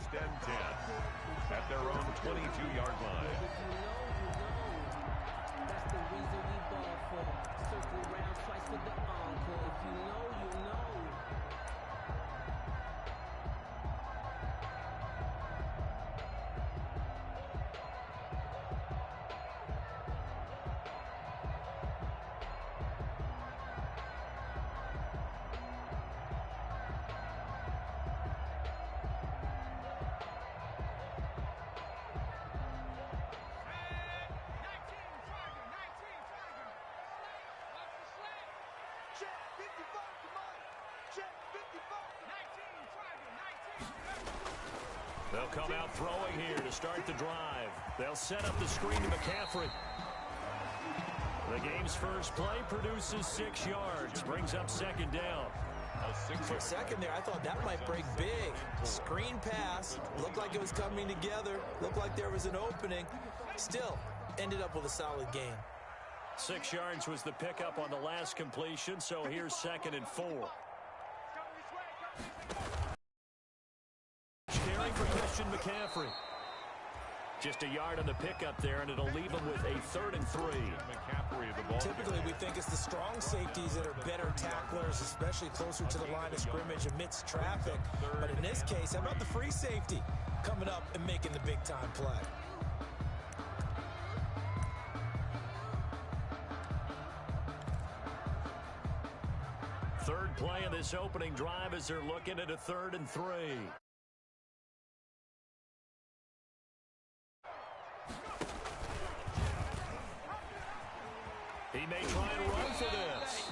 First and 10 at their own 22-yard line. That's the reason we ball for. Circle round twice for the encore. If you know, you know. They'll come out throwing here to start the drive. They'll set up the screen to McCaffrey. The game's first play produces 6 yards, brings up second down. For a second there, I thought that might break big. Screen pass, looked like it was coming together, looked like there was an opening. Still, ended up with a solid gain. 6 yards was the pickup on the last completion, so here's 2nd and 4. Carry for Christian McCaffrey. Just a yard on the pickup there, and it'll leave him with a 3rd and 3. Typically, we think it's the strong safeties that are better tacklers, especially closer to the line of scrimmage amidst traffic. But in this case, how about the free safety coming up and making the big-time play? Third play of this opening drive as they're looking at a 3rd and 3. He may try and run for this.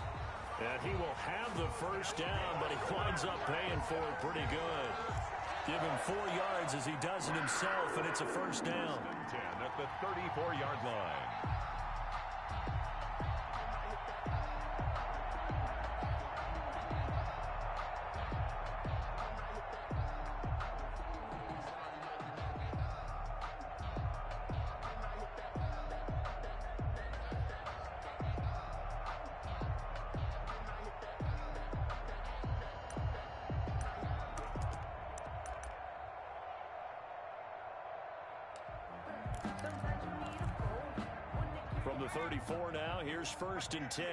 And he will have the first down, but he winds up paying for it pretty good. Give him 4 yards as he does it himself, and it's a first down. 10 at the 34-yard line. From the 34 now, here's 1st and 10.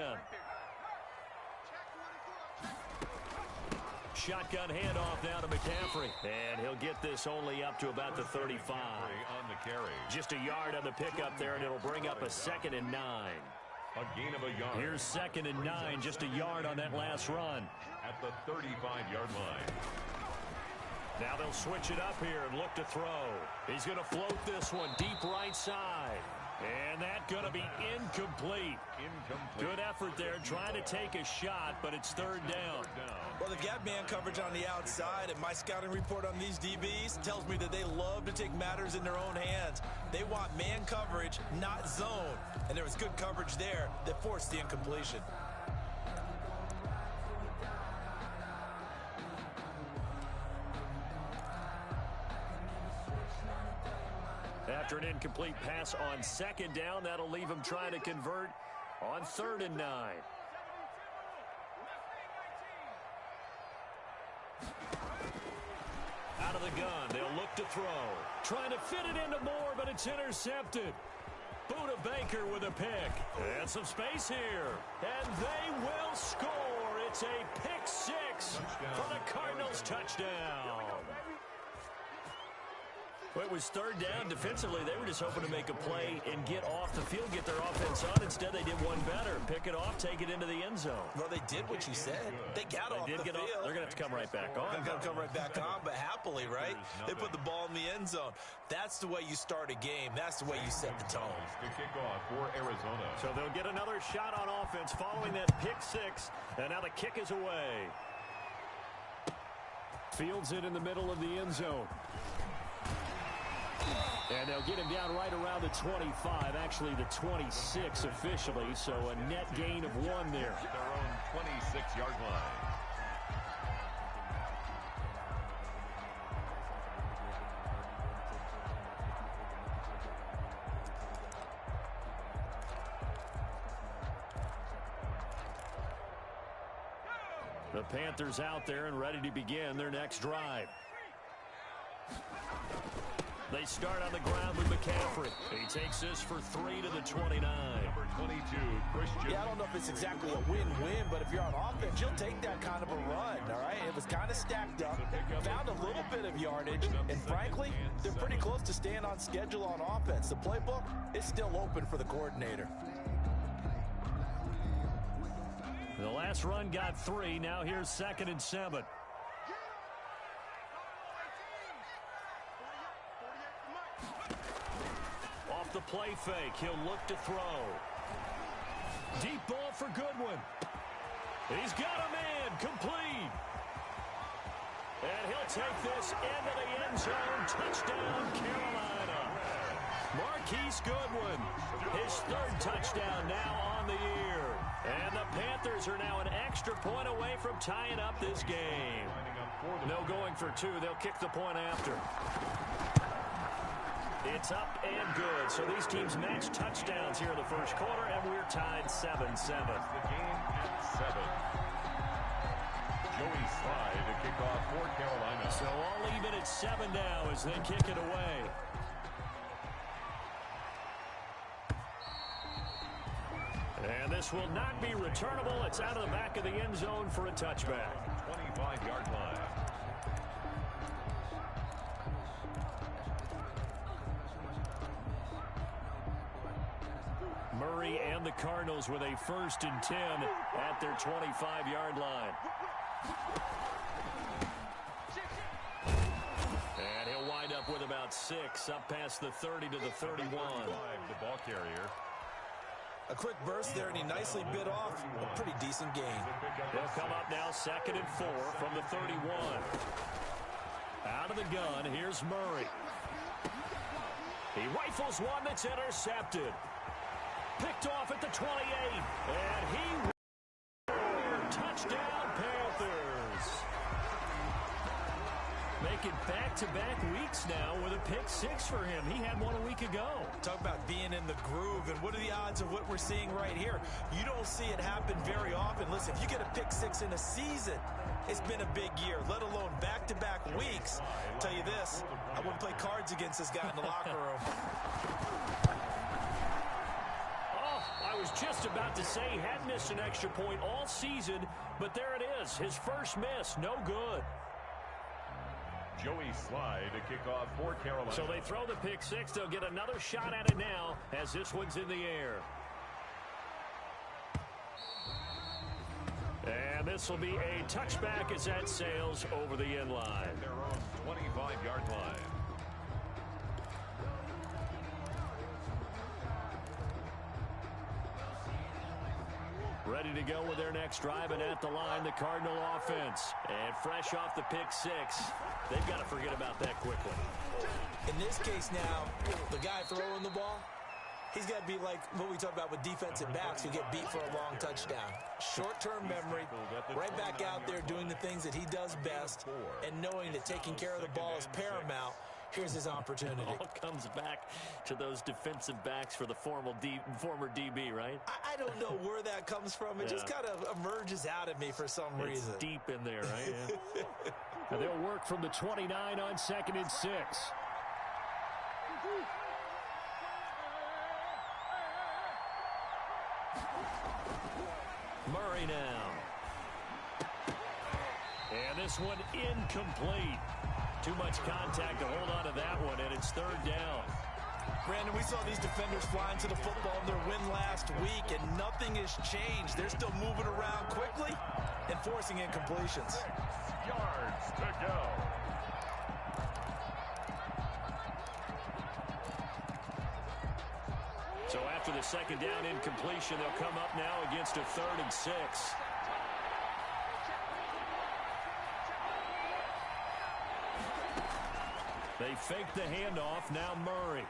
Shotgun handoff now to McCaffrey. And he'll get this only up to about the 35. On the carry. Just a yard on the pickup there, and it'll bring up a 2nd and 9. A gain of a yard. Here's 2nd and 9, just a yard on that last run. At the 35-yard line. Now they'll switch it up here and look to throw. He's going to float this one deep right side. And that's going to be incomplete. Good effort there, trying to take a shot, but it's 3rd down. Well, they've got man coverage on the outside, and my scouting report on these DBs tells me that they love to take matters in their own hands. They want man coverage, not zone. And there was good coverage there that forced the incompletion. After an incomplete pass on 2nd down, that'll leave him trying to convert on 3rd and 9. Out of the gun, they'll look to throw. Trying to fit it into Moore, but it's intercepted. Buda Baker with a pick. And some space here. And they will score. It's a pick 6 for the Cardinals touchdown. Well, it was 3rd down. Defensively, they were just hoping to make a play and get off the field, get their offense on. Instead, they did one better. Pick it off, take it into the end zone. Well, they did what you said. They got off the field. They're going to have to come right back on. They're going to come right back on, but happily, right? They put the ball in the end zone. That's the way you start a game. That's the way you set the tone. To kick off for Arizona. So they'll get another shot on offense following that pick 6. And now the kick is away. Fields it in the middle of the end zone. And they'll get him down right around the 25, actually the 26 officially, so a net gain of 1 there. Their own 26-yard line. The Panthers out there and ready to begin their next drive. They start on the ground with McCaffrey. He takes this for 3 to the 29. Number 22, Christian. Yeah, I don't know if it's exactly a win-win, but if you're on offense, you'll take that kind of a run, all right? It was kind of stacked up, found a little bit of yardage, and frankly, they're pretty close to staying on schedule on offense. The playbook is still open for the coordinator. The last run got 3. Now here's 2nd and 7. Off the play fake, he'll look to throw. Deep ball for Goodwin. He's got a man, complete. And he'll take this into the end zone. Touchdown, Carolina. Marquise Goodwin, his 3rd touchdown now on the year. And the Panthers are now an extra point away from tying up this game. No going for 2. They'll kick the point after. It's up and good. So these teams match touchdowns here in the first quarter, and we're tied 7-7. The game at 7. Joey Slye to kick off for Carolina. So all even at 7 now as they kick it away. And this will not be returnable. It's out of the back of the end zone for a touchback. 25-yard line. Murray and the Cardinals with a 1st and 10 at their 25-yard line. And he'll wind up with about 6, up past the 30 to the 31. The ball carrier. A quick burst there, and he nicely bit off a pretty decent gain. They'll come up now 2nd and 4 from the 31. Out of the gun, here's Murray. He rifles one that's intercepted. Picked off at the 28. And he touchdown Panthers. Making back-to-back weeks now with a pick 6 for him. He had one a week ago. Talk about being in the groove, and what are the odds of what we're seeing right here? You don't see it happen very often. Listen, if you get a pick 6 in a season, it's been a big year, let alone back-to-back weeks. I'll tell you this, I wouldn't play cards against this guy in the locker room. I was just about to say he had missed an extra point all season, but there it is. His first miss, no good. Joey Slye to kick off for Carolina. So they throw the pick 6. They'll get another shot at it now as this one's in the air. And this will be a touchback as that sails over the end line. Their own 25-yard line. Ready to go with their next drive, and at the line, the Cardinal offense. And fresh off the pick 6, they've got to forget about that quickly. In this case now, the guy throwing the ball, he's got to be like what we talked about with defensive backs who get beat for a long touchdown. Short-term memory, right back out there doing the things that he does best, and knowing that taking care of the ball is paramount. Here's his opportunity. It all comes back to those defensive backs for the former DB, right? I don't know where that comes from. It just kind of emerges out of me for some reason. It's deep in there, right? Yeah. Now they'll work from the 29 on 2nd and 6. Murray now. And this one incomplete. Too much contact to hold on to that one, and it's 3rd down. Brandon, we saw these defenders flying to the football in their win last week, and nothing has changed. They're still moving around quickly and forcing incompletions. 6 yards to go. So after the 2nd down incompletion, they'll come up now against a 3rd and 6. They fake the handoff. Now Murray.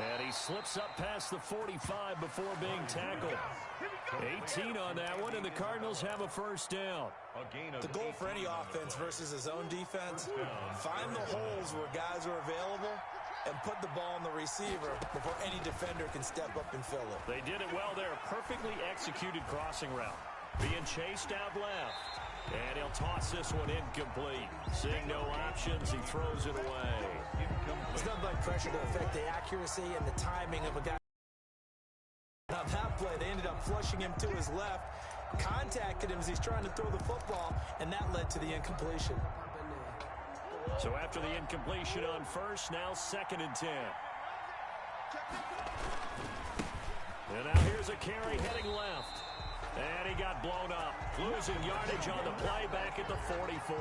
And he slips up past the 45 before being tackled. 18 on that one, and the Cardinals have a 1st down. The goal for any offense versus a zone defense, find the holes where guys are available and put the ball on the receiver before any defender can step up and fill it. They did it well there. Perfectly executed crossing route. Being chased out left. And he'll toss this one incomplete. Seeing no options, he throws it away. It's nothing like pressure to affect the accuracy and the timing of a guy. On that play, they ended up flushing him to his left, contacted him as he's trying to throw the football, and that led to the incompletion. So after the incompletion on first, now 2nd and 10. And now here's a carry heading left. And he got blown up. Losing yardage on the play back at the 44.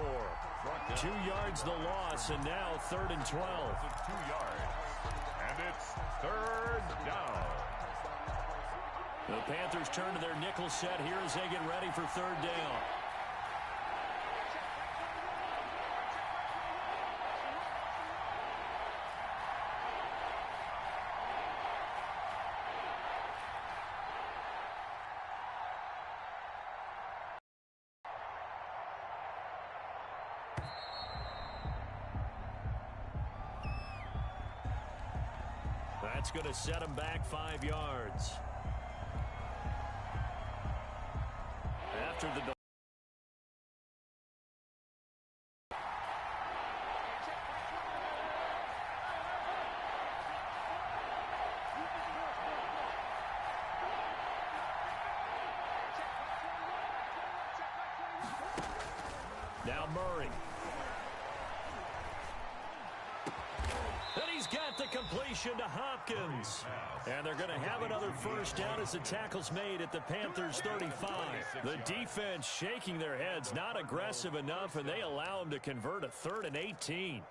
2 yards the loss, and now 3rd and 12. 2 yards. And it's 3rd down. The Panthers turn to their nickel set here as they get ready for 3rd down. That's going to set him back 5 yards. After the now Murray. And he's got the completion to Hopkins. And they're going to have another first down as the tackle's made at the Panthers 35. The defense shaking their heads, not aggressive enough, and they allow him to convert a 3rd and 18.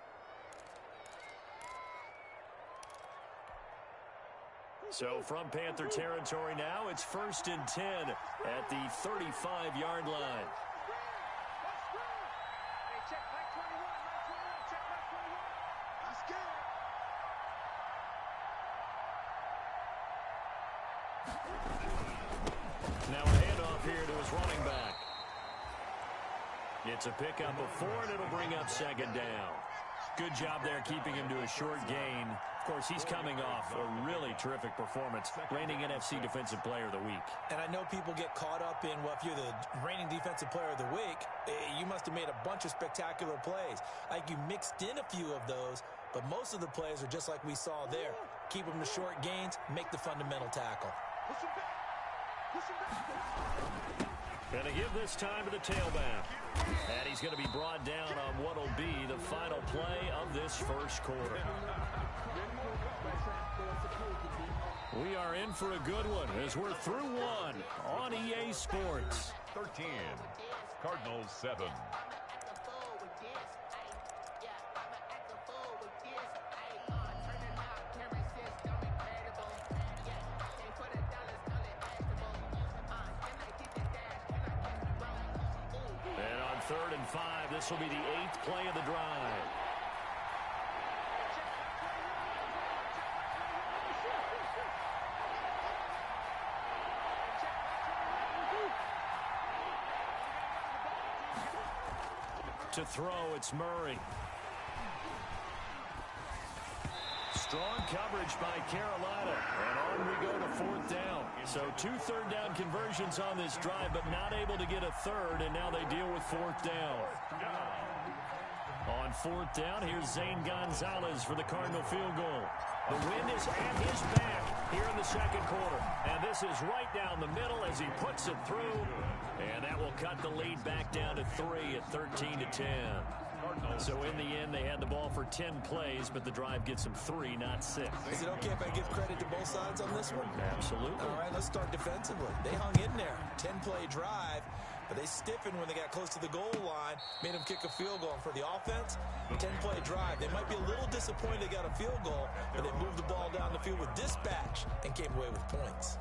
So from Panther territory now, it's 1st and 10 at the 35-yard line. Now a handoff here to his running back. It's a pickup of 4, and it'll bring up 2nd down. Good job there keeping him to a short gain. Of course, he's coming off a really terrific performance, reigning NFC Defensive Player of the Week. And I know people get caught up in, well, if you're the reigning Defensive Player of the Week, you must have made a bunch of spectacular plays. Like you mixed in a few of those, but most of the plays are just like we saw there. Keep them to short gains, make the fundamental tackle. Going to give this time to the tailback. And he's going to be brought down on what will be the final play of this first quarter. We are in for a good one as we're through one on EA Sports. 13. Cardinals 7. And on 3rd and 5, this will be the 8th play of the drive. To throw, it's Murray. Strong coverage by Carolina. And on we go to 4th down. So 2 3rd down conversions on this drive, but not able to get a 3rd, and now they deal with 4th down. On 4th down, here's Zane Gonzalez for the Cardinal field goal. The wind is at his back here in the 2nd quarter. And this is right down the middle as he puts it through. And that will cut the lead back down to 3 at 13-10. So in the end, they had the ball for 10 plays, but the drive gets them 3, not 6. Is it okay if I give credit to both sides on this one? Absolutely. All right, let's start defensively. They hung in there. 10-play drive, but they stiffened when they got close to the goal line, made them kick a field goal. And for the offense, 10-play drive. They might be a little disappointed they got a field goal, but they moved the ball down the field with dispatch and came away with points.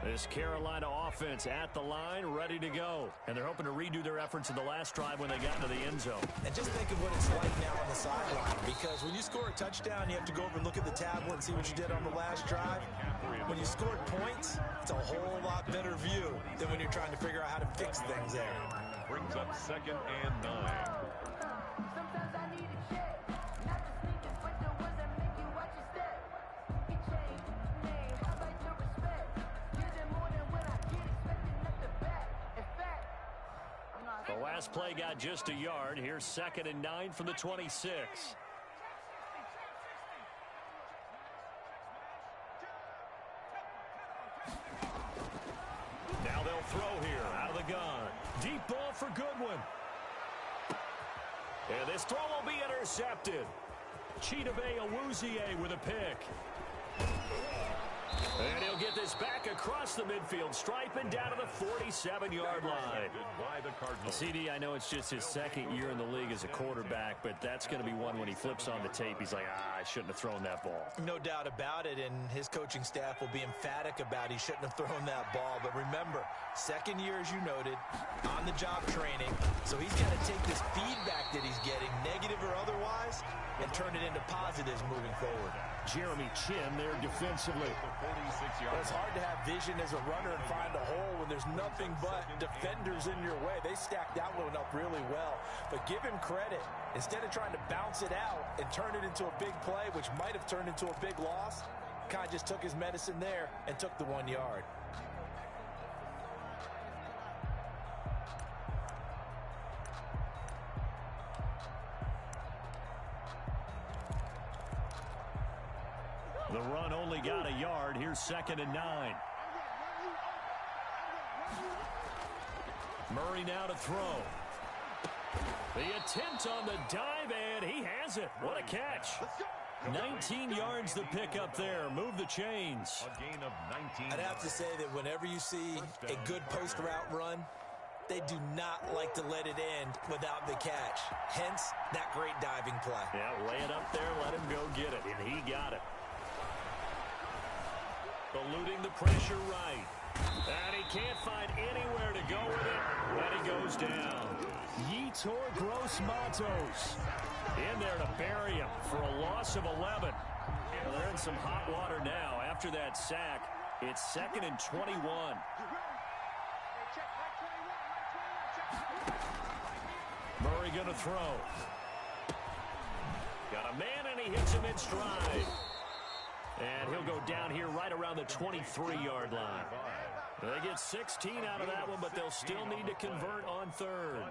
This Carolina offense at the line, ready to go. And they're hoping to redo their efforts in the last drive when they got into the end zone. And just think of what it's like now on the sideline, because when you score a touchdown, you have to go over and look at the tablet and see what you did on the last drive. When you scored points, it's a whole lot better view than when you're trying to figure out how to fix things there. Brings up 2nd and 9. Sometimes I need a check. Not the sneakers, but the ones that make you watch your step. He changed his name. How about your respect? Give them more than what I get, expecting at the back. In fact, I'm not. The last play got just a yard. Here's 2nd and 9 from the 26. Now they'll throw here out of the gun. Deep ball for Goodwin. And this throw will be intercepted. Chidobe Awuzie with a pick. And he'll get this back across the midfield stripe and down to the 47-yard line. By the Cardinals. CD, I know it's just his 2nd year in the league as a quarterback, but that's going to be one when he flips on the tape. He's like, I shouldn't have thrown that ball. No doubt about it, and his coaching staff will be emphatic about he shouldn't have thrown that ball. But remember, 2nd year, as you noted, on-the-job training. So he's got to take this feedback that he's getting, negative or otherwise, and turn it into positives moving forward. Jeremy Chin there defensively. It's hard to have vision as a runner and find a hole when there's nothing but defenders in your way. They stacked that one up really well. But give him credit. Instead of trying to bounce it out and turn it into a big play, which might have turned into a big loss, kind of just took his medicine there and took the 1 yard. The run only got a yard. Here's 2nd and 9. Murray now to throw. The attempt on the dive, and he has it. What a catch. 19 yards the pick up there. Move the chains. A gain of 19. I'd have to say that whenever you see a good post route run, they do not like to let it end without the catch. Hence, that great diving play. Yeah, lay it up there, let him go get it, and he got it. Eluding the pressure right. And he can't find anywhere to go with it. And he goes down. Yetur Gross-Matos in there to bury him for a loss of 11. Well, they're in some hot water now. After that sack, it's 2nd and 21. Murray going to throw. Got a man, and he hits him in stride. And he'll go down here right around the 23-yard line. They get 16 out of that one, but they'll still need to convert on 3rd.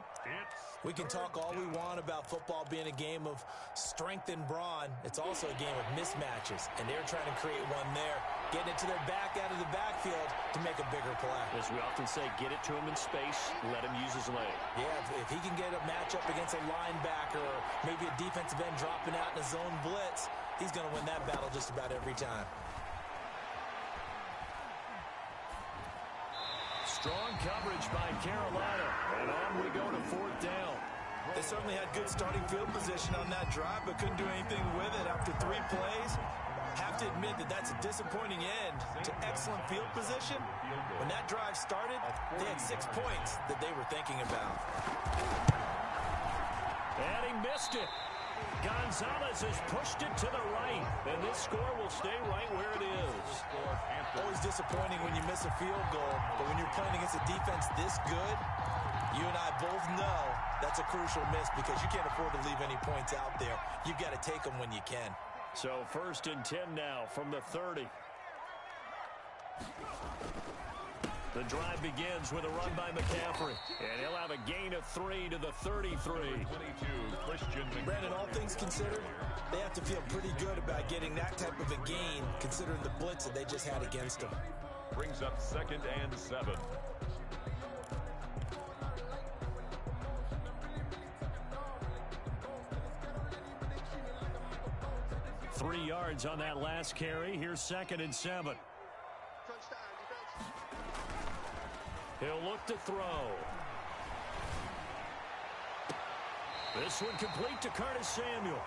We can talk all we want about football being a game of strength and brawn. It's also a game of mismatches, and they're trying to create one there, getting it to their back out of the backfield to make a bigger play. As we often say, get it to him in space, let him use his leg. Yeah, if he can get a matchup against a linebacker or maybe a defensive end dropping out in a zone blitz, he's going to win that battle just about every time. Strong coverage by Carolina. And on we go to 4th down. They certainly had good starting field position on that drive, but couldn't do anything with it after 3 plays. Have to admit that that's a disappointing end to excellent field position. When that drive started, they had 6 points that they were thinking about. And he missed it. Gonzalez has pushed it to the right, and this score will stay right where it is. Always disappointing when you miss a field goal, but when you're playing against a defense this good, you and I both know that's a crucial miss because you can't afford to leave any points out there. You've got to take them when you can. So 1st and 10 now from the 30. The drive begins with a run by McCaffrey. And he'll have a gain of 3 to the 33. Brandon, all things considered, they have to feel pretty good about getting that type of a gain considering the blitz that they just had against them. Brings up 2nd and 7. Three yards on that last carry. Here's 2nd and 7. He'll look to throw. This one complete to Curtis Samuel.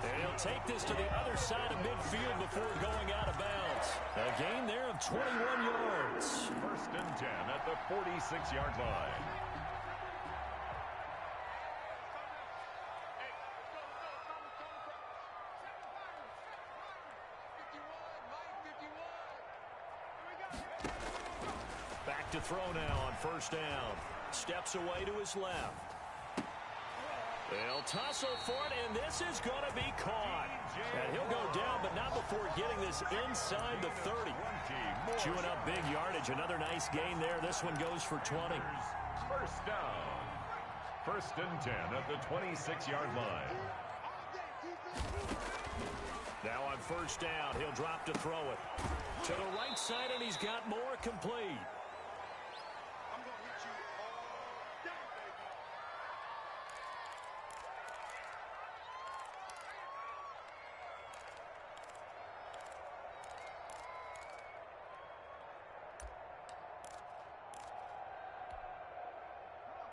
And he'll take this to the other side of midfield before going out of bounds. A gain there of 21 yards. 1st and 10 at the 46-yard line. to throw now on first down. Steps away to his left. They'll tussle for it, and this is going to be caught. And he'll go down, but not before getting this inside the 30. Chewing up big yardage. Another nice gain there. This one goes for 20. First down. First and 10 at the 26-yard line. Now on first down, he'll drop to throw it. To the right side, and he's got more complete.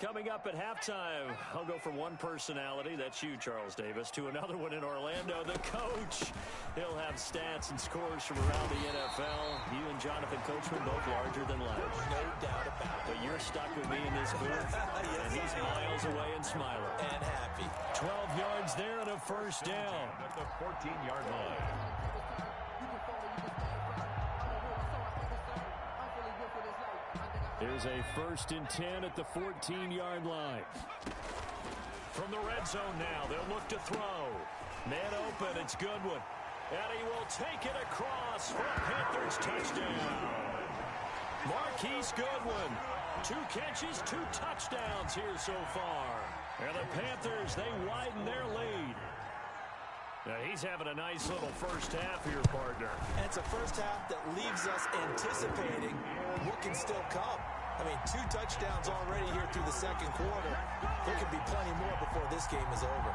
Coming up at halftime, I'll go from one personality, that's you, Charles Davis, to another one in Orlando, the coach. He'll have stats and scores from around the NFL. You and Jonathan Coachman both larger than life. No doubt about it. But you're stuck with me in this booth, Yes, and he's miles away and smiling. And happy. 12 yards there and a first down. At the 14-yard line. Here's a first and 10 at the 14-yard line. From the red zone now, they'll look to throw. Man open, it's Goodwin. And he will take it across for a Panthers touchdown. Marquise Goodwin. 2 catches, 2 touchdowns here so far. And the Panthers, they widen their lead. Now he's having a nice little first half here, partner. And it's a first half that leaves us anticipating what can still come. I mean, 2 touchdowns already here through the second quarter. There could be plenty more before this game is over.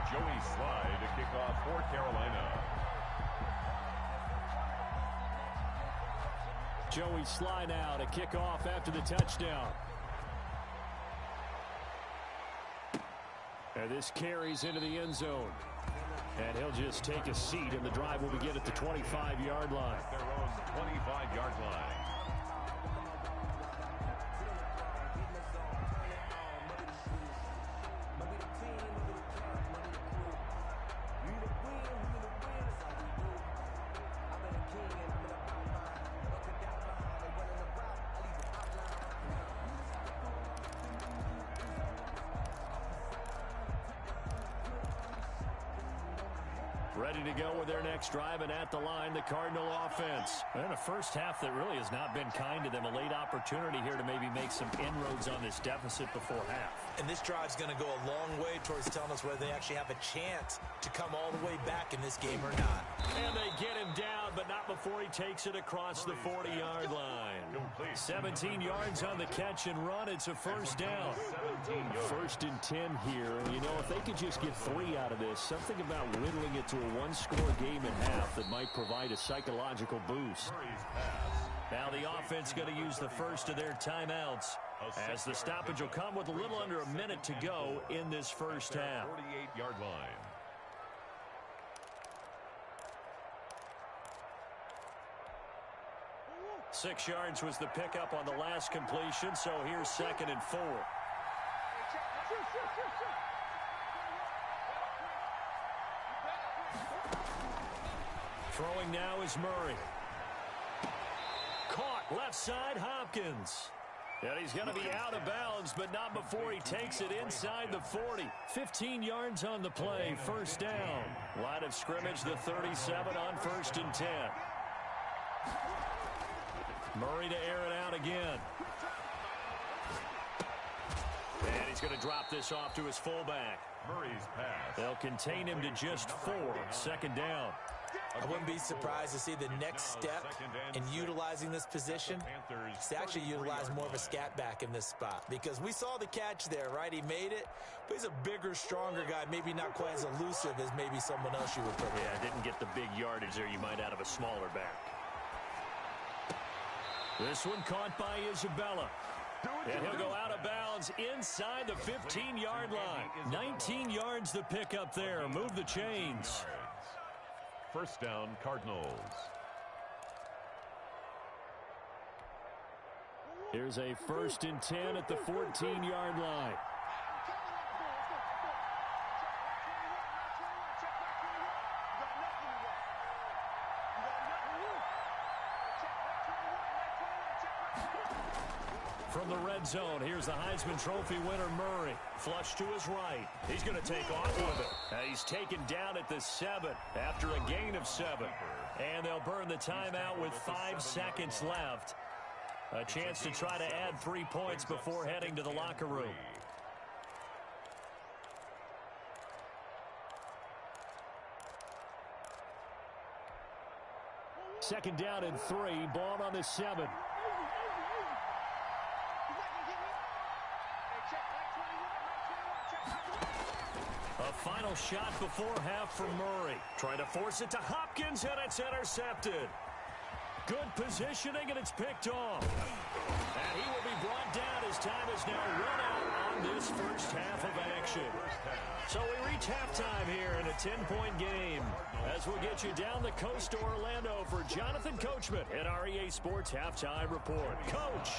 Joey Slye to kick off for Carolina. Joey Slye now to kick off after the touchdown. And this carries into the end zone. And he'll just take a seat, and the drive will begin at the 25-yard line. Their own 25-yard line. Ready to go with their next drive, and at the line, the Cardinal offense. And a first half that really has not been kind to them. A late opportunity here to maybe make some inroads on this deficit before half. And this drive's going to go a long way towards telling us whether they actually have a chance to come all the way back in this game or not. And they get him down, but not before he takes it across the 40-yard line. 17 yards on the catch and run. It's a first down. First and 10 here. And, you know, if they could just get 3 out of this, something about whittling it to a one-score game at half that might provide a psychological boost. Now the offense going to use the first of their timeouts, as the stoppage will come with a little under a minute to go in this first half. 48-yard line. Six yards was the pickup on the last completion, so here's 2nd and 4. Throwing now is Murray. Caught left side, Hopkins. And he's going to be out of bounds, but not before he takes it inside the 40. 15 yards on the play, first down. Line of scrimmage, the 37 on 1st and 10. Murray to air it out again. And he's going to drop this off to his fullback. Murray's pass. They'll contain him to just 4. 2nd down. I wouldn't be surprised to see the next step in utilizing this position is to actually utilize more of a scat back in this spot, because we saw the catch there, right? He made it, but he's a bigger, stronger guy, maybe not quite as elusive as maybe someone else you would put there. Yeah, didn't get the big yardage there you might out of a smaller back. This one caught by Isabella. And he'll go out of bounds inside the 15-yard line. 19 yards the pickup there. Move the chains. First down, Cardinals. Here's a 1st and 10 at the 14-yard line. From the red zone, here's the Heisman Trophy winner, Murray. Flush to his right. He's going to take off with it. He's taken down at the 7 after a gain of 7. And they'll burn the timeout with 5 seconds left. A chance to try to add 3 points before heading to the locker room. Second down and 3. Ball on the 7. A final shot before half for Murray. Trying to force it to Hopkins, and it's intercepted. Good positioning, and it's picked off. And he will be brought down as time is now run out on this first half of action. So we reach halftime here in a 10-point game. As we'll get you down the coast to Orlando for Jonathan Coachman at our EA Sports Halftime Report. Coach.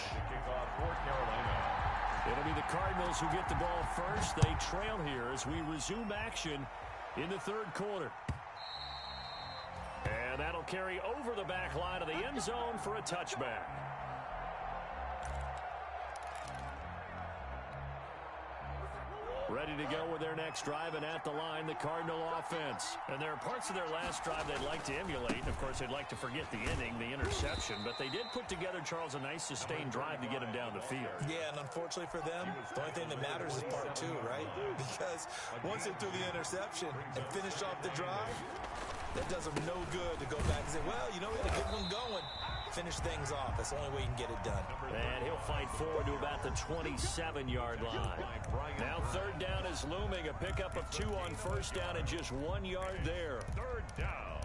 It'll be the Cardinals who get the ball first. They trail here as we resume action in the third quarter. And that'll carry over the back line of the end zone for a touchback. Ready to go with their next drive, and at the line, the Cardinal offense. And there are parts of their last drive they'd like to emulate. Of course, they'd like to forget the inning, the interception. But they did put together, Charles, a nice sustained drive to get him down the field. Yeah, and unfortunately for them, the only thing that matters is part 2, right? Because once they threw the interception and finished off the drive, that does them no good to go back and say, well, you know, we had a good one going. Finish things off. That's the only way you can get it done. And he'll fight forward to about the 27-yard line. Now third down is looming. A pickup of 2 on first down and just 1 yard there. Third down.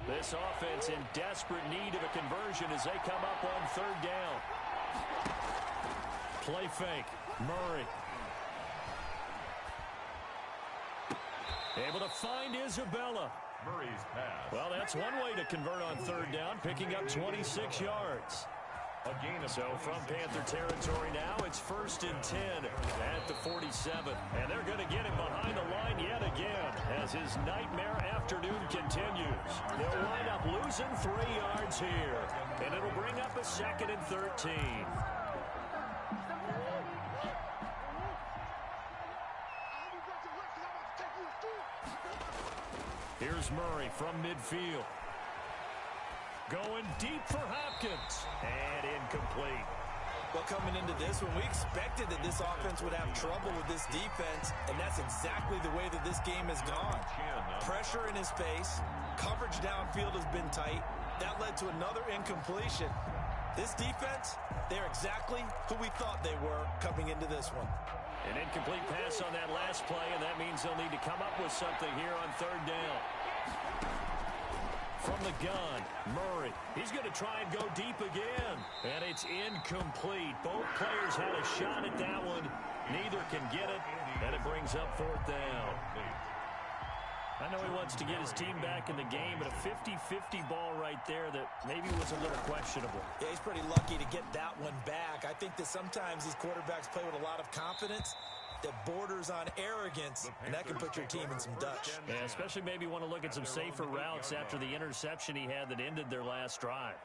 This offense in desperate need of a conversion as they come up on third down. Play fake. Murray. Able to find Isabella. Murray's pass. Well, that's one way to convert on third down, picking up 26 yards. A gain of So from Panther territory now, it's 1st and 10 at the 47. And they're going to get him behind the line yet again as his nightmare afternoon continues. They'll wind up losing 3 yards here. And it'll bring up a 2nd and 13. Here's Murray from midfield. Going deep for Hopkins. And incomplete. Well, coming into this one, we expected that this offense would have trouble with this defense, and that's exactly the way that this game has gone. Pressure in his face. Coverage downfield has been tight. That led to another incompletion. This defense, they're exactly who we thought they were coming into this one. An incomplete pass on that last play, and that means they'll need to come up with something here on third down. From the gun, Murray. He's going to try and go deep again. And it's incomplete. Both players had a shot at that one. Neither can get it, and it brings up fourth down. I know he wants to get his team back in the game, but a 50-50 ball right there that maybe was a little questionable. Yeah, he's pretty lucky to get that one back. I think that sometimes these quarterbacks play with a lot of confidence that borders on arrogance, and that can put your team in some Dutch. Yeah, especially maybe want to look at some safer routes after the interception he had that ended their last drive.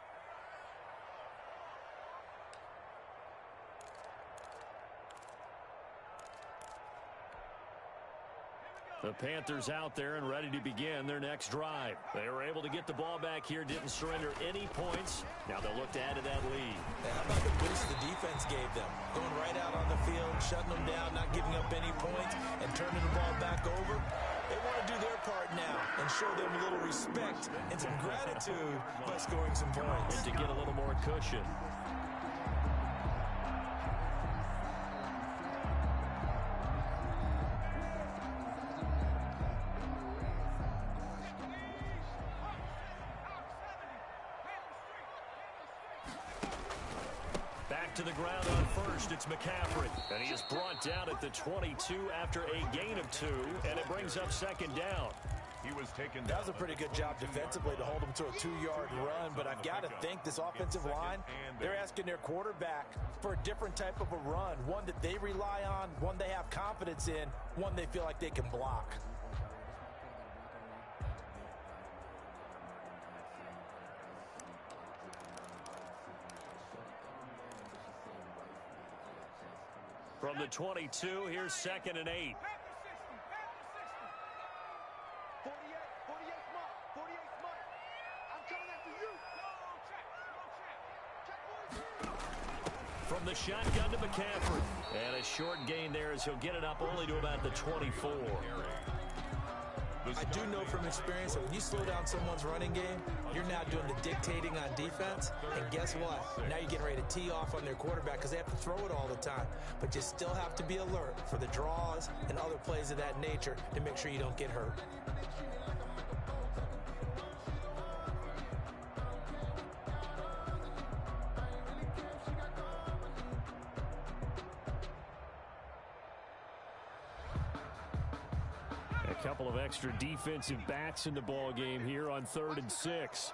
The Panthers out there and ready to begin their next drive. They were able to get the ball back here, didn't surrender any points. Now they'll look to add to that lead. How about the boost the defense gave them? Going right out on the field, shutting them down, not giving up any points, and turning the ball back over. They want to do their part now and show them a little respect and some gratitude by scoring some points. And to get a little more cushion. To the ground on first, it's McCaffrey. And he is brought down at the 22 after a gain of 2, and it brings up second down. He was taken down. That was a pretty good job defensively to hold him to a 2-yard run, but I've got to think this offensive line, they're asking their quarterback for a different type of a run, one that they rely on, one they have confidence in, one they feel like they can block. From the 22, here's 2nd and 8. 48 smart. I'm coming after you. From the shotgun to McCaffrey. And a short gain there as he'll get it up only to about the 24. I do know from experience that when you slow down someone's running game, you're now doing the dictating on defense. And guess what? Now you're getting ready to tee off on their quarterback because they have to throw it all the time. But you still have to be alert for the draws and other plays of that nature to make sure you don't get hurt. A couple of extra defensive backs in the ball game here on 3rd and 6.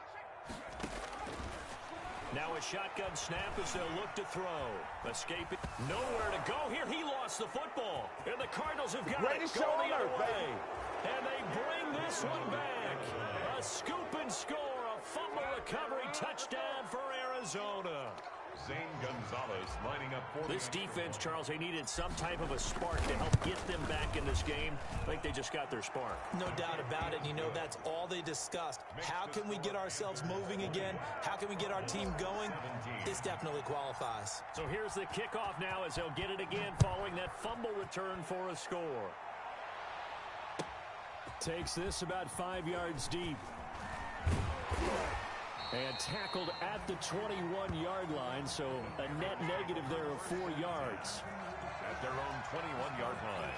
Now a shotgun snap as they'll look to throw. Escaping. Nowhere to go here. He lost the football. And the Cardinals have got it going the other way. And they bring this one back. A scoop and score. A fumble recovery touchdown for Arizona. Zane Gonzalez lining up for this defense, Charles, they needed some type of a spark to help get them back in this game. I think they just got their spark. No doubt about it. You know, that's all they discussed. How can we get ourselves moving again? How can we get our team going? This definitely qualifies. So here's the kickoff now as they'll get it again following that fumble return for a score. Takes this about 5 yards deep. And tackled at the 21-yard line, so a net negative there of 4 yards. At their own 21-yard line.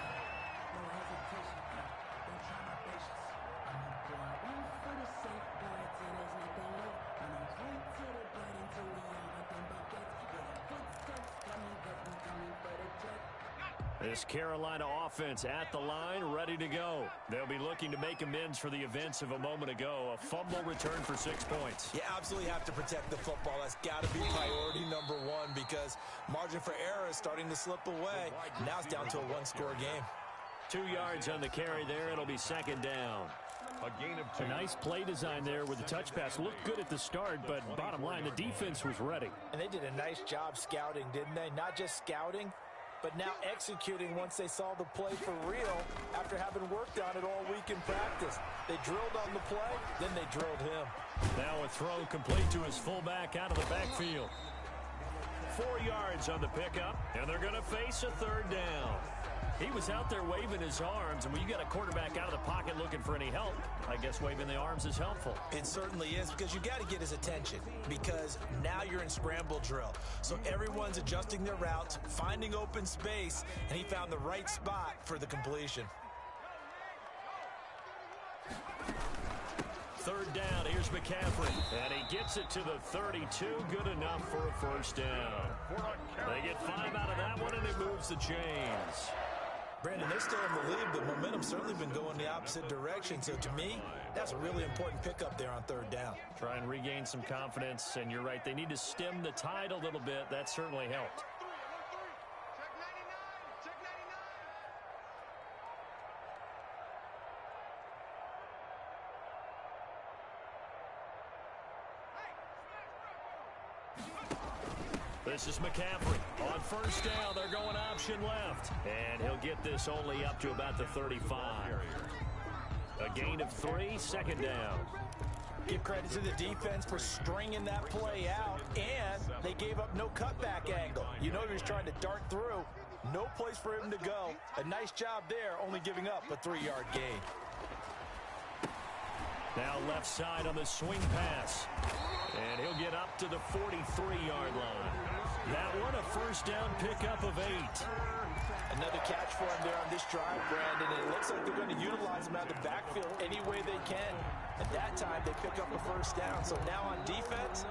This Carolina offense at the line, ready to go. They'll be looking to make amends for the events of a moment ago. A fumble return for 6 points. You absolutely have to protect the football. That's got to be priority number one because margin for error is starting to slip away. Now it's down to a one-score game. 2 yards on the carry there. It'll be 2nd down. A gain of 2. A nice play design there with the touch pass. Looked good at the start, but bottom line, the defense was ready. And they did a nice job scouting, didn't they? Not just scouting, but now executing once they saw the play for real after having worked on it all week in practice. They drilled on the play, then they drilled him. Now a throw complete to his fullback out of the backfield. 4 yards on the pickup, and they're going to face a 3rd down. He was out there waving his arms, and when you got a quarterback out of the pocket looking for any help, I guess waving the arms is helpful. It certainly is because you got to get his attention because now you're in scramble drill. So everyone's adjusting their routes, finding open space, and he found the right spot for the completion. 3rd down, here's McCaffrey, and he gets it to the 32, good enough for a 1st down. They get 5 out of that one, and it moves the chains. Brandon, they're still in the lead, but momentum's certainly been going the opposite direction. So to me, that's a really important pickup there on 3rd down. Try and regain some confidence, and you're right, they need to stem the tide a little bit. That certainly helped. This is McCaffrey. On 1st down, they're going option left. And he'll get this only up to about the 35. A gain of 3, 2nd down. Give credit to the defense for stringing that play out, and they gave up no cutback angle. You know he was trying to dart through. No place for him to go. A nice job there, only giving up a 3-yard gain. Now left side on the swing pass. And he'll get up to the 43-yard line. That one a 1st down pickup of 8. Another catch for him there on this drive, Brandon. And it looks like they're going to utilize him out of the backfield any way they can. At that time, they pick up a 1st down. So now on defense,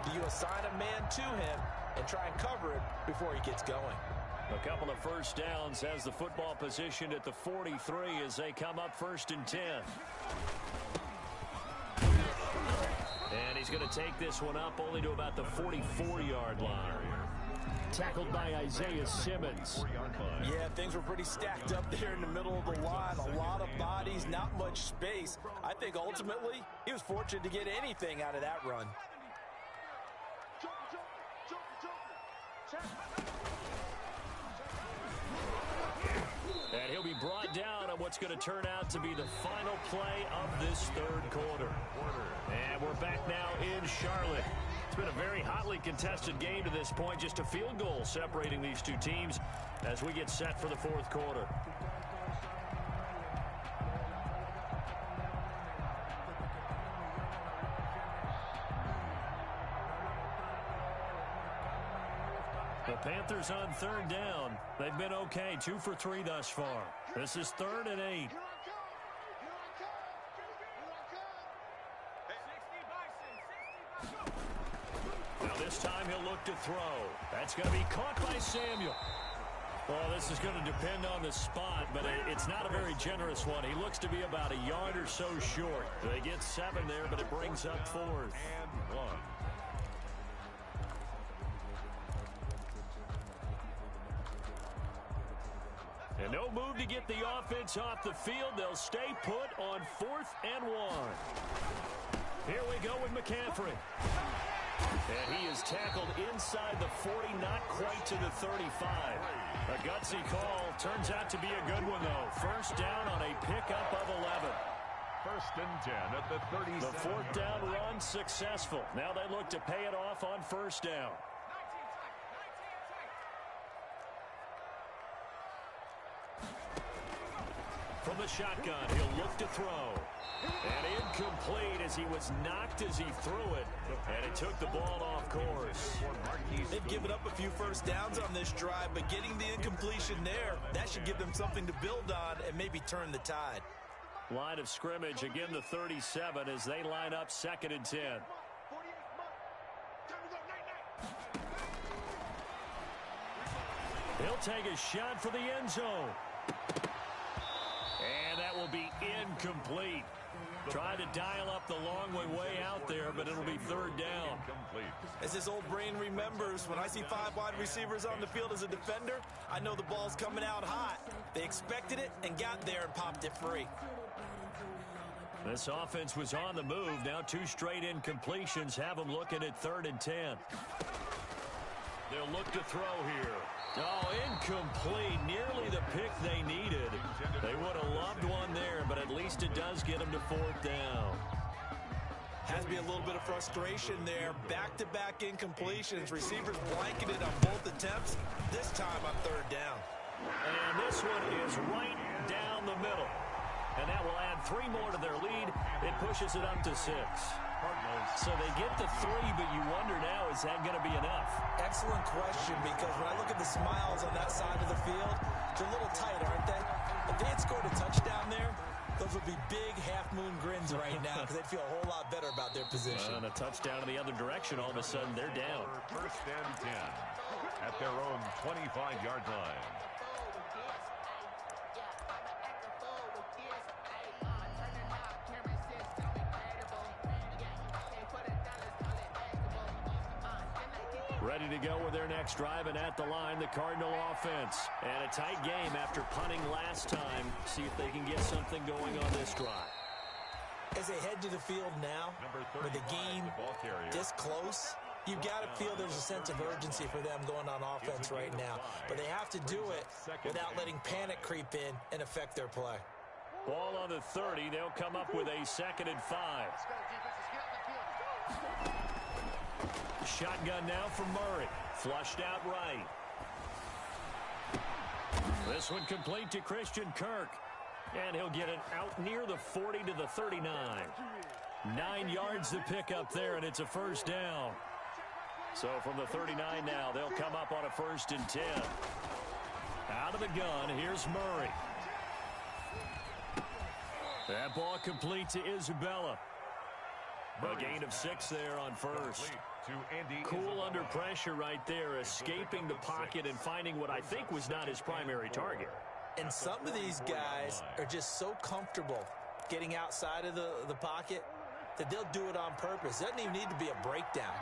do you assign a man to him and try and cover it before he gets going? A couple of 1st downs has the football positioned at the 43 as they come up 1st and 10. And he's going to take this one up only to about the 44-yard line. Tackled by Isaiah Simmons. Yeah, things were pretty stacked up there in the middle of the line. A lot of bodies, not much space. I think ultimately he was fortunate to get anything out of that run. And he'll be brought down on what's going to turn out to be the final play of this third quarter. And we're back now in Charlotte. It's been a very hotly contested game to this point. Just a field goal separating these two teams as we get set for the fourth quarter. The Panthers on third down. They've been okay, 2 for 3 thus far. This is 3rd and 8. Now this time he'll look to throw. That's going to be caught by Samuel. Well, this is going to depend on the spot, but it's not a very generous one. He looks to be about a yard or so short. They get 7 there, but it brings up 4th. And 1. And no move to get the offense off the field. They'll stay put on 4th and 1. Here we go with McCaffrey. And he is tackled inside the 40, not quite to the 35. A gutsy call. Turns out to be a good one, though. First down on a pickup of 11. 1st and 10 at the 37. The 4th down run successful. Now they look to pay it off on 1st down. From the shotgun, he'll look to throw. And incomplete as he was knocked as he threw it. And it took the ball off course. They've given up a few first downs on this drive, but getting the incompletion there, that should give them something to build on and maybe turn the tide. Line of scrimmage, again the 37 as they line up 2nd and 10. He'll take a shot for the end zone. And that will be incomplete. Trying to dial up the long way out there, but it'll be 3rd down. As his old brain remembers, when I see 5 wide receivers on the field as a defender, I know the ball's coming out hot. They expected it and got there and popped it free. This offense was on the move. Now 2 straight incompletions have them looking at 3rd and 10. They'll look to throw here. Oh, incomplete. Nearly the pick they needed. They would have loved one there, but at least it does get them to 4th down. Has to be a little bit of frustration there. Back-to-back incompletions. Receivers blanketed on both attempts. This time on 3rd down. And this one is right down the middle. And that will add 3 more to their lead. It pushes it up to 6. So they get the 3, but you wonder now, is that going to be enough? Excellent question, because when I look at the smiles on that side of the field, they're a little tight, aren't they? If they had scored a touchdown there, those would be big half-moon grins right now because they'd feel a whole lot better about their position. And a touchdown in the other direction, all of a sudden they're down. 1st and 10 at their own 25-yard line. Ready to go with their next drive, and at the line, the Cardinal offense. And a tight game after punting last time. See if they can get something going on this drive. As they head to the field now, with the game this close, you've got to feel there's a sense of urgency for them going on offense right now. But they have to do it without letting panic creep in and affect their play. Ball on the 30. They'll come up with a 2nd and 5. Shotgun now from Murray. Flushed out right. This one complete to Christian Kirk. And he'll get it out near the 40 to the 39. 9 yards to pick up there, and it's a 1st down. So from the 39 now, they'll come up on a 1st and 10. Out of the gun, here's Murray. That ball complete to Isabella. A gain of 6 there on 1st. Cool under pressure right there, escaping the pocket and finding what I think was not his primary target. And some of these guys are just so comfortable getting outside of the pocket that they'll do it on purpose. It doesn't even need to be a breakdown.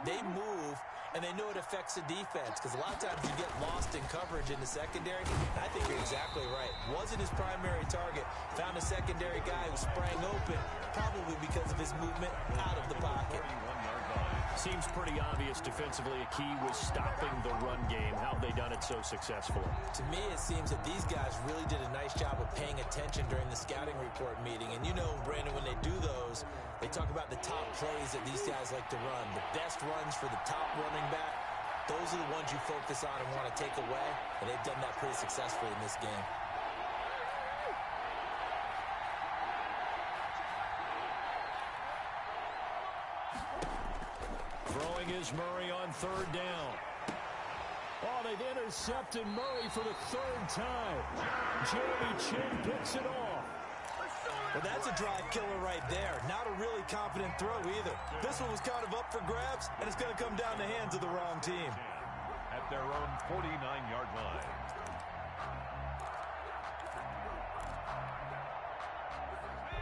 They move, and they know it affects the defense, because a lot of times you get lost in coverage in the secondary. I think you're exactly right. Wasn't his primary target. Found a secondary guy who sprang open, probably because of his movement out of the pocket. Seems pretty obvious defensively a key was stopping the run game. How have they done it so successfully? To me, it seems that these guys really did a nice job of paying attention during the scouting report meeting. And you know, Brandon, when they do those, they talk about the top plays that these guys like to run. The best runs for the top running back, those are the ones you focus on and want to take away. And they've done that pretty successfully in this game. Throwing is Murray on third down. Oh, they've intercepted Murray for the third time. Jeremy Chin picks it off. Well, that's a drive killer right there. Not a really confident throw either. This one was kind of up for grabs, and it's going to come down the hands of the wrong team. At their own 49-yard line.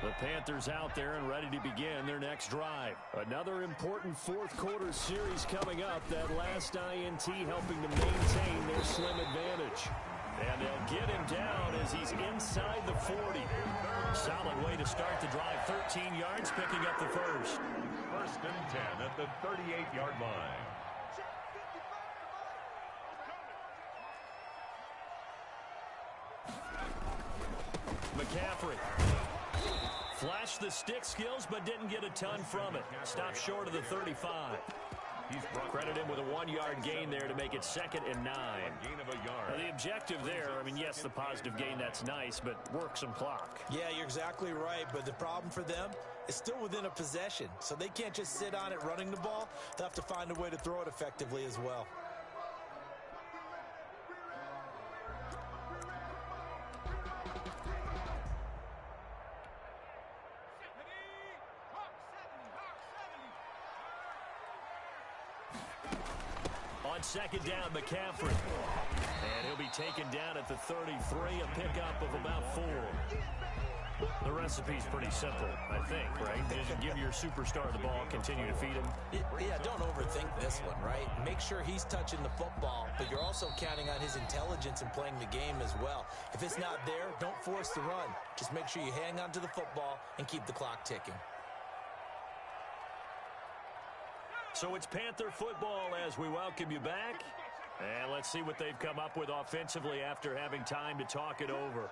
The Panthers out there and ready to begin their next drive. Another important fourth quarter series coming up. That last INT helping to maintain their slim advantage. And they'll get him down as he's inside the 40. Solid way to start the drive. 13 yards, picking up the first. First and 10 at the 38-yard line. McCaffrey. Flashed the stick skills, but didn't get a ton from it. Stopped short of the 35. He's Credit him with a 1-yard gain there to make it 2nd and 9. gain of a yard. Now, the objective there, I mean, yes, the positive gain, that's nice, but work some clock. Yeah, you're exactly right, but the problem for them is still within a possession, so they can't just sit on it running the ball. They'll have to find a way to throw it effectively as well. On second down, McCaffrey. And he'll be taken down at the 33, a pickup of about 4. The recipe's pretty simple, I think, right? Just give your superstar the ball, continue to feed him. Yeah, don't overthink this one, right? Make sure he's touching the football, but you're also counting on his intelligence in playing the game as well. If it's not there, don't force the run. Just make sure you hang on to the football and keep the clock ticking. So it's Panther football as we welcome you back. And let's see what they've come up with offensively after having time to talk it over.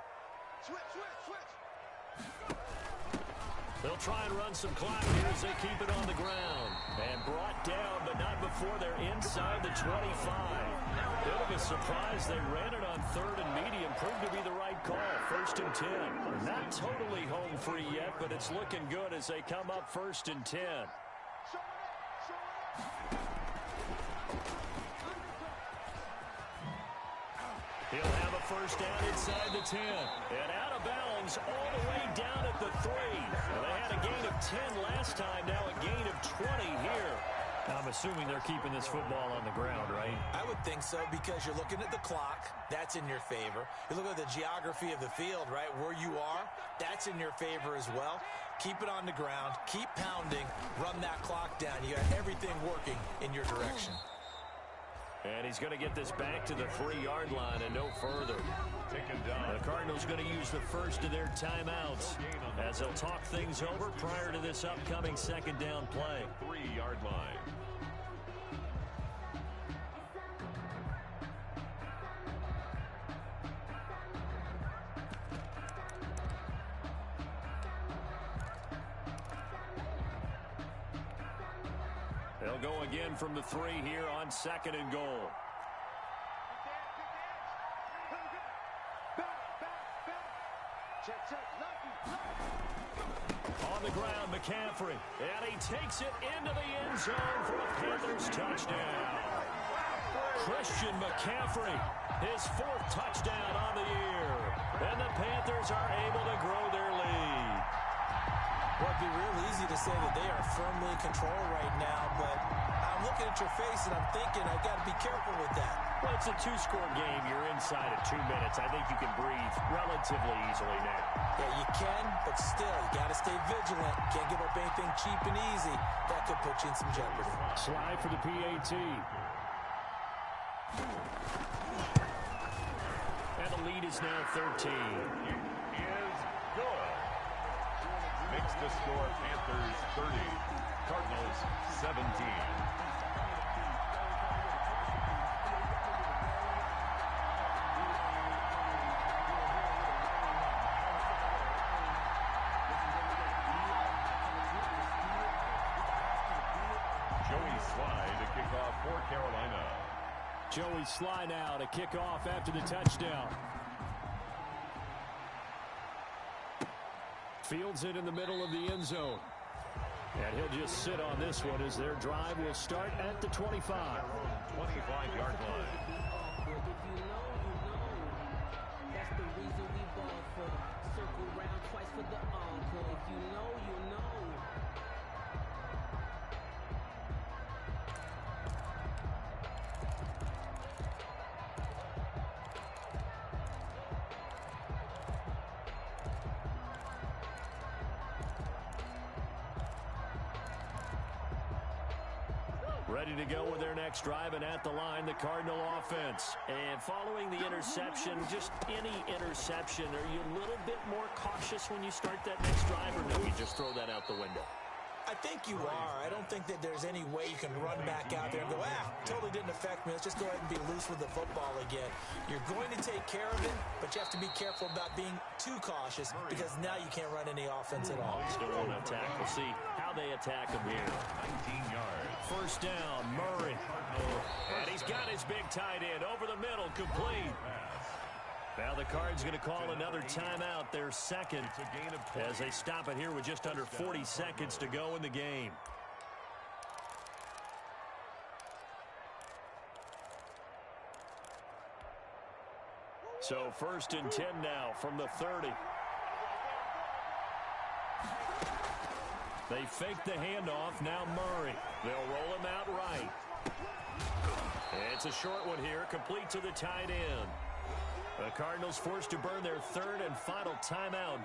They'll try and run some clock here as they keep it on the ground. And brought down, but not before they're inside the 25. Bit of a surprise. They ran it on 3rd and medium. Proved to be the right call. 1st and 10. Not totally home free yet, but it's looking good as they come up 1st and 10. He'll have a first down inside the 10. And out of bounds all the way down at the 3. Well, they had a gain of 10 last time, now a gain of 20 here. I'm assuming they're keeping this football on the ground, right? I would think so because you're looking at the clock. That's in your favor. You look at the geography of the field, right? Where you are, that's in your favor as well. Keep it on the ground. Keep pounding. Run that clock down. You got everything working in your direction. And he's going to get this back to the 3-yard line and no further. Taken down. The Cardinals going to use the first of their timeouts as they'll talk things over prior to this upcoming 2nd down play. 3-yard line. They'll go again from the 3 here on 2nd and goal. On the ground, McCaffrey. And he takes it into the end zone for a Panthers touchdown. Christian McCaffrey, his 4th touchdown on the year. And the Panthers are able to grow their lead. Well, it'd be real easy to say that they are firmly in control right now, but I'm looking at your face and I'm thinking I've got to be careful with that. Well, it's a 2-score game. You're inside at 2 minutes. I think you can breathe relatively easily now. Yeah, you can, but still, you got to stay vigilant. Can't give up anything cheap and easy. That could put you in some jeopardy. Slide for the PAT. And the lead is now 13. It is good. Makes the score Panthers 30, Cardinals 17. Joey Sly to kick off for Carolina. Joey Sly now to kick off after the touchdown. Fields it in the middle of the end zone. And he'll just sit on this one as their drive will start at the 25. 25-yard line. If you know, you know. That's the reason we ball for them. Circle round twice for the encore. If you know, you know. Ready to go with their next drive, and at the line, the Cardinal offense. And following the interception, just any interception, are you a little bit more cautious when you start that next drive, or no, you just throw that out the window? I think you are. I don't think that there's any way you can run back out there and go, totally didn't affect me. Let's just go ahead and be loose with the football again. You're going to take care of it, but you have to be careful about being too cautious because now you can't run any offense at all. Still want to attack. We'll see how they attack him here. 19 yards. First down, Murray. And he's got his big tight end over the middle, complete. Now the Cards going to call another timeout, their second, as they stop it here with just under 40 seconds to go in the game. So 1st and 10 now from the 30. They fake the handoff. Now Murray. They'll roll him out right. It's a short one here, complete to the tight end. The Cardinals forced to burn their third and final timeout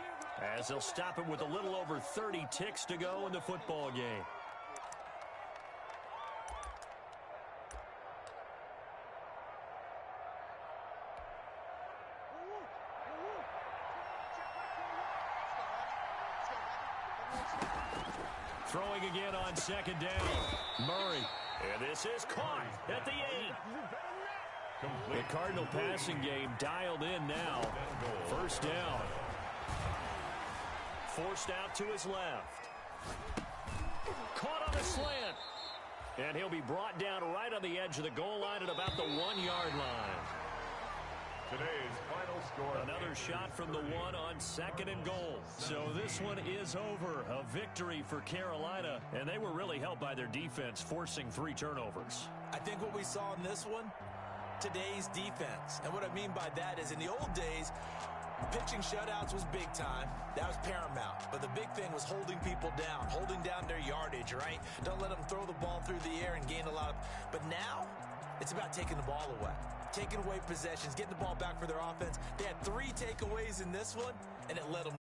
as they'll stop it with a little over 30 ticks to go in the football game. Throwing again on second down. Murray. And this is caught at the 8. The Cardinal passing game dialed in now. First down. Forced out to his left. Caught on the slant. And he'll be brought down right on the edge of the goal line at about the 1-yard line. Today's final score. Another shot from the 1 on 2nd and goal. So this one is over. A victory for Carolina. And they were really helped by their defense, forcing 3 turnovers. I think what we saw in this one, today's defense. And what I mean by that is in the old days, pitching shutouts was big time. That was paramount. But the big thing was holding people down, holding down their yardage, right? Don't let them throw the ball through the air and gain a lot of... But now, it's about taking the ball away. Taking away possessions, getting the ball back for their offense. They had 3 takeaways in this one, and it led them